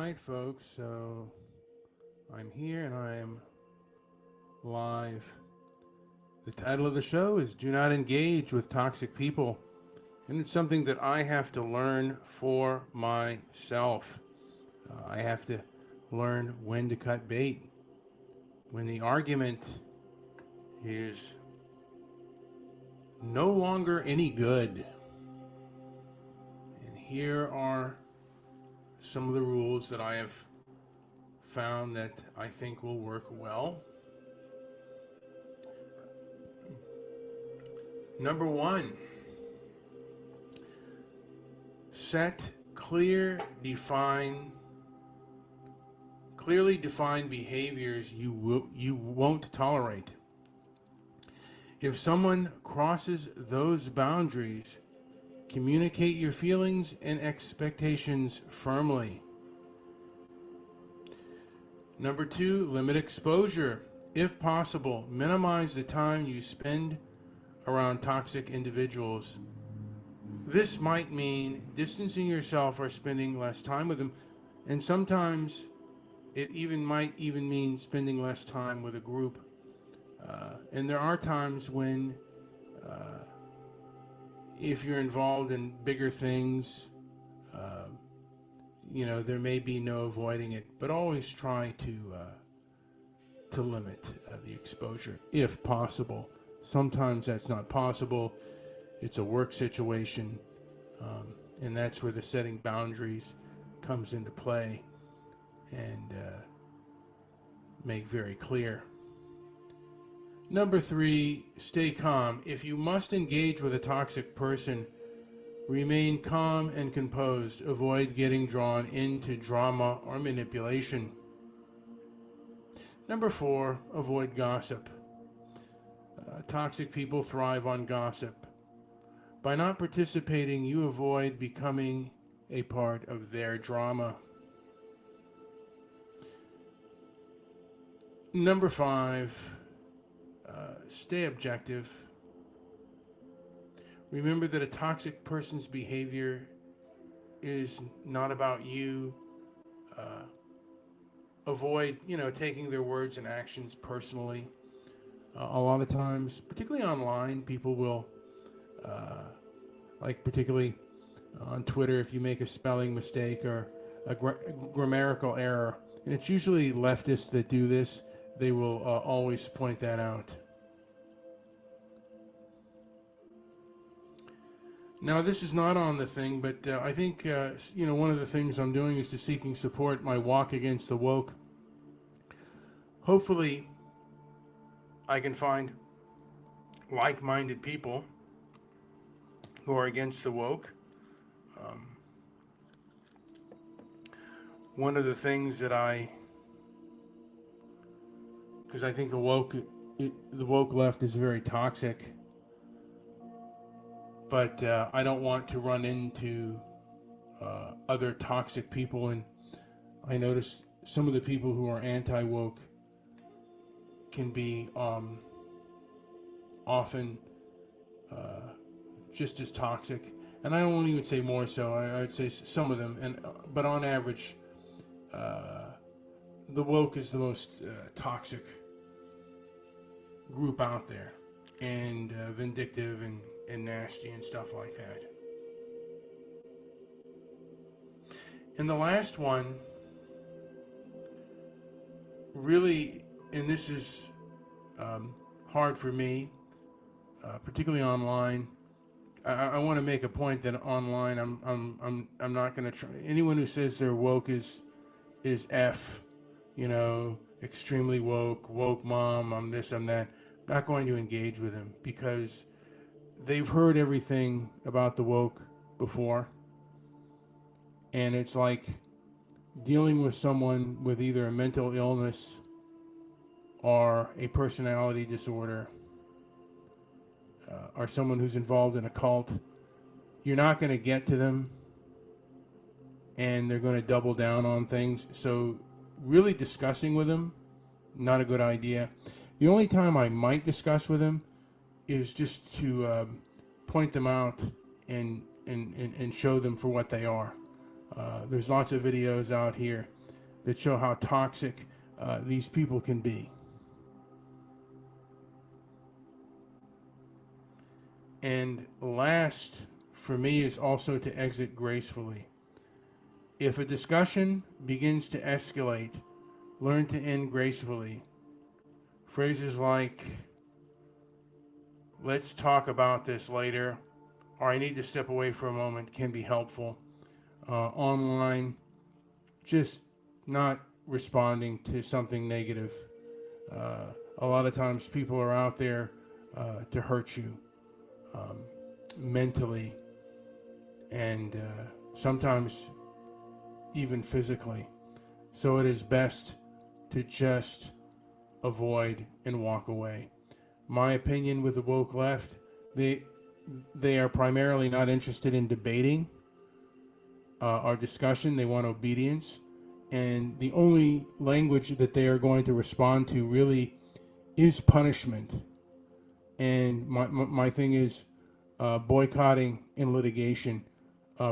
right, folks, so I'm here and I'm live. The title of the show is Do Not Engage with Toxic People, and it's something that I have to learn for myself. I have to learn when to cut bait, when the argument is no longer any good. And here are some of the rules that I have found that I think will work well. Number one, set clearly defined behaviors you won't tolerate. If someone crosses those boundaries, communicate your feelings and expectations firmly. Number two, limit exposure. If possible, minimize the time you spend around toxic individuals. This might mean distancing yourself or spending less time with them, and sometimes it might even mean spending less time with a group. And there are times when, if you're involved in bigger things, there may be no avoiding it, but always try to limit the exposure if possible. Sometimes that's not possible. It's a work situation, and that's where the setting boundaries comes into play and make very clear. Number three, stay calm. If you must engage with a toxic person, remain calm and composed. Avoid getting drawn into drama or manipulation. Number four, avoid gossip. Toxic people thrive on gossip. By not participating, you avoid becoming a part of their drama. Number five, stay objective. Remember that a toxic person's behavior is not about you. Avoid, taking their words and actions personally. A lot of times, particularly online, people will, particularly on Twitter, if you make a spelling mistake or a grammatical error, and it's usually leftists that do this, they will always point that out. Now, this is not on the thing, but I think, one of the things I'm doing is to seeking support my walk against the woke. Hopefully, I can find like-minded people who are against the woke. One of the things that because I think the woke left is very toxic, but I don't want to run into other toxic people, and I notice some of the people who are anti-woke can be often just as toxic, and I won't even say more so. I'd say some of them, but on average, the woke is the most toxic group out there, and vindictive and nasty and stuff like that. And the last one, really, and this is hard for me, particularly online. I want to make a point that online, I'm not going to try. Anyone who says they're woke is F, extremely woke mom, I'm this, I'm that. Not going to engage with them because they've heard everything about the woke before, and it's like dealing with someone with either a mental illness or a personality disorder, or someone who's involved in a cult. You're not going to get to them, and they're going to double down on things. So really discussing with them, not a good idea. The only time I might discuss with them is just to point them out and show them for what they are. There's lots of videos out here that show how toxic these people can be. And last for me is also to exit gracefully. If a discussion begins to escalate, learn to end gracefully. Phrases like, let's talk about this later, or I need to step away for a moment can be helpful. Online, just not responding to something negative. A lot of times people are out there to hurt you um, mentally and sometimes even physically. So it is best to just avoid and walk away. My opinion with the woke left, they they are primarily not interested in debating our discussion. They want obedience, and the only language that they are going to respond to really is punishment. And my thing is boycotting and litigation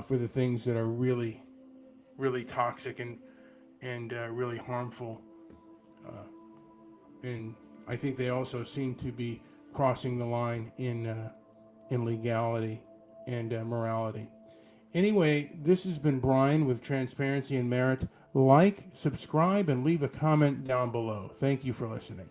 for the things that are really toxic and really harmful. Uh, and I think they also seem to be crossing the line in legality and morality. Anyway, this has been Brian with Transparency and Merit. Like, subscribe, and leave a comment down below. Thank you for listening.